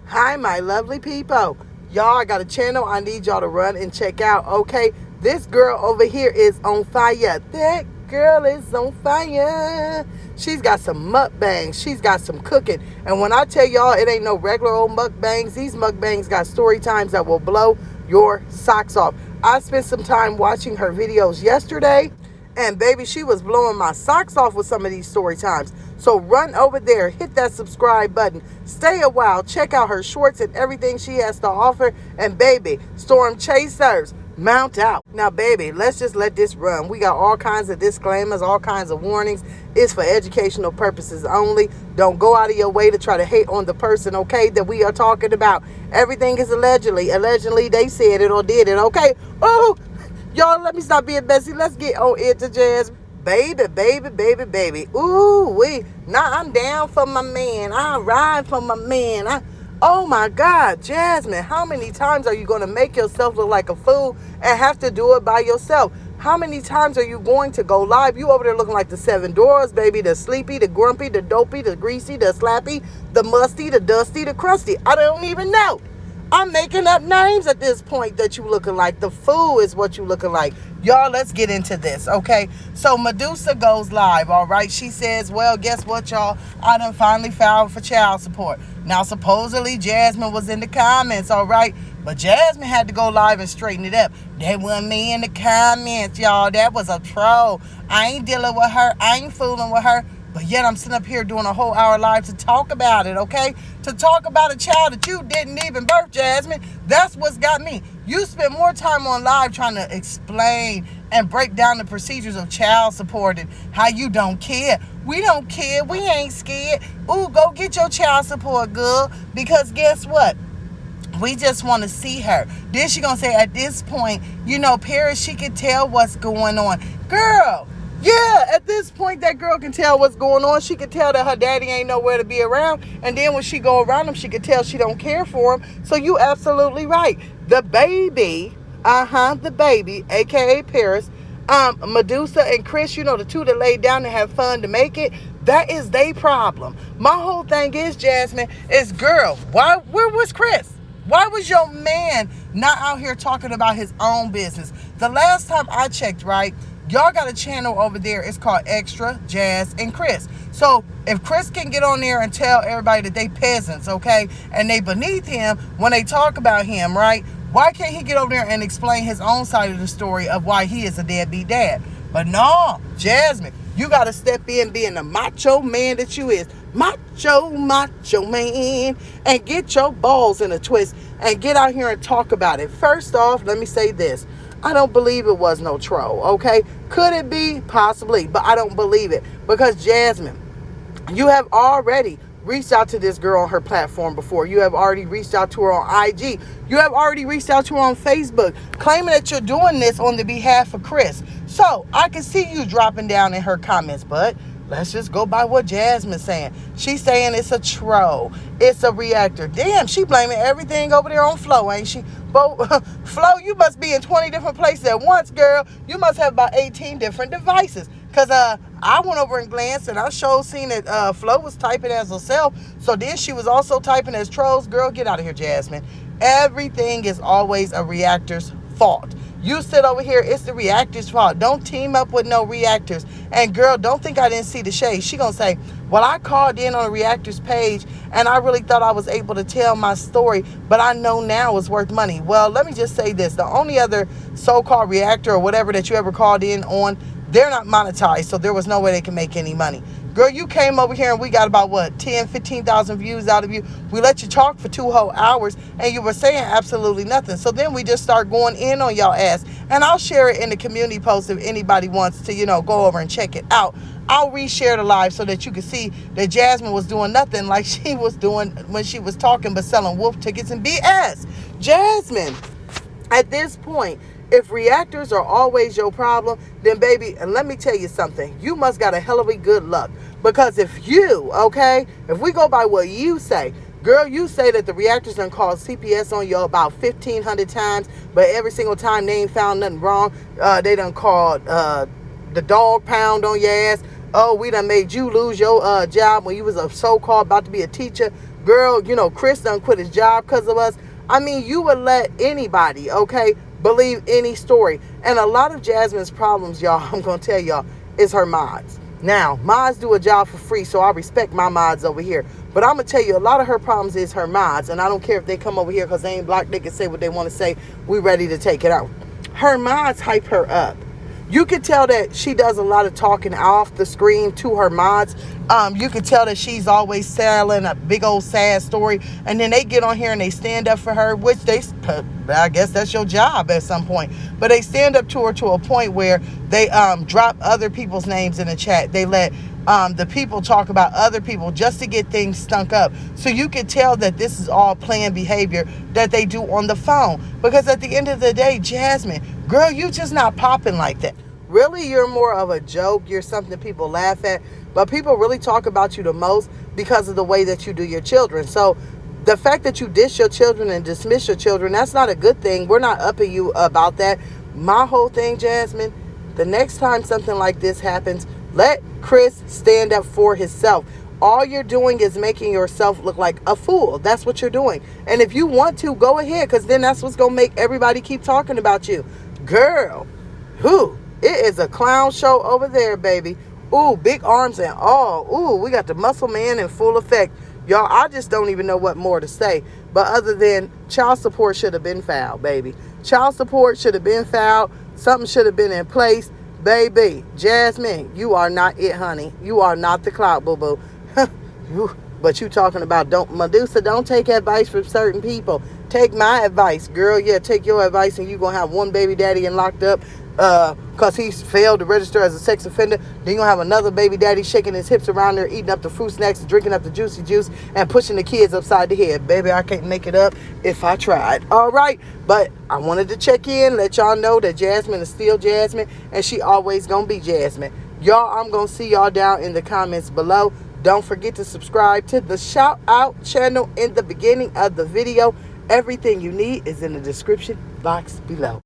Hi, my lovely people. Y'all, I got a channel I need y'all to run and check out, okay? This girl over here is on fire. That girl is on fire. She's got some mukbangs. She's got some cooking. And when I tell y'all it ain't no regular old mukbangs, these mukbangs got story times that will blow your socks off. I spent some time watching her videos yesterday. And baby, she was blowing my socks off with some of these story times. So run over there, hit that subscribe button, stay a while, check out her shorts and everything she has to offer. And baby, Storm Chasers, mount out. Now baby, let's just let this run. We got all kinds of disclaimers, all kinds of warnings. It's for educational purposes only. Don't go out of your way to try to hate on the person, okay, that we are talking about. Everything is allegedly. Allegedly, they said it or did it, okay? Oh, y'all, let me stop being messy. Let's get on into jazz. Baby, baby, baby, baby. Ooh, now I'm down for my man. I ride for my man. Oh my God, Jasmine, how many times are you going to make yourself look like a fool and have to do it by yourself? How many times are you going to go live? You over there looking like the seven doors, baby. The sleepy, the grumpy, the dopey, the greasy, the slappy, the musty, the dusty, the crusty. I don't even know. I'm making up names at this point that you looking like. The fool is what you looking like. Y'all, let's get into this, okay? So Medusa goes live, all right? She says, well, guess what, y'all? I done finally filed for child support. Now, supposedly, Jasmine was in the comments, all right? But Jasmine had to go live and straighten it up. That wasn't me in the comments, y'all. That was a troll. I ain't dealing with her. I ain't fooling with her. But yet I'm sitting up here doing a whole hour live to talk about it, okay? To talk about a child that you didn't even birth, Jasmine. That's what's got me. You spend more time on live trying to explain and break down the procedures of child support and how you don't care. We don't care. We ain't scared. Ooh, go get your child support, girl. Because guess what? We just want to see her. Then she gonna say at this point, you know, Paris, she can tell what's going on. Girl. Yeah, at this point, that girl can tell what's going on. She can tell that her daddy ain't nowhere to be around. And then when she go around him, she can tell she don't care for him. So you absolutely right. The baby, the baby, a.k.a. Paris, Medusa and Chris, you know, the two that laid down and have fun to make it, that is their problem. My whole thing is, Jasmine, is girl, where was Chris? Why was your man not out here talking about his own business? The last time I checked, right, y'all got a channel over there. It's called Extra, Jazz, and Chris. So if Chris can get on there and tell everybody that they peasants, okay, and they beneath him when they talk about him, right, why can't he get over there and explain his own side of the story of why he is a deadbeat dad? But no, Jasmine, you got to step in being the macho man that you is. Macho man. And get your balls in a twist and get out here and talk about it. First off, let me say this. I don't believe it was no troll, okay? Could it be? Possibly, but I don't believe it. Because Jasmine, you have already reached out to this girl on her platform before. You have already reached out to her on IG. You have already reached out to her on Facebook, claiming that you're doing this on the behalf of Chris. So I can see you dropping down in her comments, but let's just go by what Jasmine's saying. She's saying it's a troll. It's a reactor. Damn, she blaming everything over there on Flo, ain't she? But Flo, you must be in 20 different places at once, girl. You must have about 18 different devices. Because I went over and glanced, and I seen that Flo was typing as herself. So then she was also typing as trolls. Girl, get out of here, Jasmine. Everything is always a reactor's fault. You sit over here, it's the reactor's fault. Don't team up with no reactors. And girl, don't think I didn't see the shade. She gonna say, well, I called in on a reactor's page and I really thought I was able to tell my story, but I know now it's worth money. Well, let me just say this. The only other so-called reactor or whatever that you ever called in on, they're not monetized, so there was no way they can make any money. Girl, you came over here and we got about, 15,000 views out of you. We let you talk for 2 whole hours and you were saying absolutely nothing. So then we just start going in on y'all ass. And I'll share it in the community post if anybody wants to, go over and check it out. I'll reshare the live so that you can see that Jasmine was doing nothing like she was doing when she was talking but selling wolf tickets and BS. Jasmine, at this point, if reactors are always your problem, then baby, and let me tell you something, you must got a hell of a good luck. Because if we go by what you say, girl, you say that the reactors done called CPS on you about 1,500 times, but every single time they ain't found nothing wrong. They done called the dog pound on your ass. Oh, we done made you lose your job when you was a so-called about to be a teacher. girl, you know, Chris done quit his job because of us. I mean, you would let anybody, okay, believe any story. And a lot of Jasmine's problems, y'all, I'm going to tell y'all, is her mods. Now, mods do a job for free, so I respect my mods over here. But I'm going to tell you, a lot of her problems is her mods. And I don't care if they come over here because they ain't blocked. They can say what they want to say. We ready to take it out. Her mods hype her up. You can tell that she does a lot of talking off the screen to her mods. You can tell that she's always selling a big old sad story. And then they get on here and they stand up for her, which I guess that's your job at some point. But they stand up to her to a point where they drop other people's names in the chat. They let the people talk about other people just to get things stunk up. So you can tell that this is all planned behavior that they do on the phone. Because at the end of the day, Jasmine, girl, you just not popping like that. Really, you're more of a joke. You're something people laugh at. But people really talk about you the most because of the way that you do your children. So the fact that you dish your children and dismiss your children, that's not a good thing. We're not upping you about that. My whole thing, Jasmine, the next time something like this happens, let Chris stand up for himself. All you're doing is making yourself look like a fool. That's what you're doing. And if you want to, go ahead, because then that's what's going to make everybody keep talking about you. Girl, it is a clown show over there, baby. Ooh, big arms and all. Ooh, we got the muscle man in full effect. Y'all, I just don't even know what more to say. But other than child support should have been filed, baby. Child support should have been filed. Something should have been in place. Baby, Jasmine, you are not it, honey. You are not the clout, boo-boo. But you talking about, Medusa, don't take advice from certain people. Take my advice, girl. Yeah, take your advice and you're going to have one baby daddy and locked up because he failed to register as a sex offender. Then you're going to have another baby daddy shaking his hips around there, eating up the fruit snacks, drinking up the juicy juice, and pushing the kids upside the head. Baby, I can't make it up if I tried. All right. But I wanted to check in, let y'all know that Jasmine is still Jasmine, and she always going to be Jasmine. Y'all, I'm going to see y'all down in the comments below. Don't forget to subscribe to the shout out channel in the beginning of the video. Everything you need is in the description box below.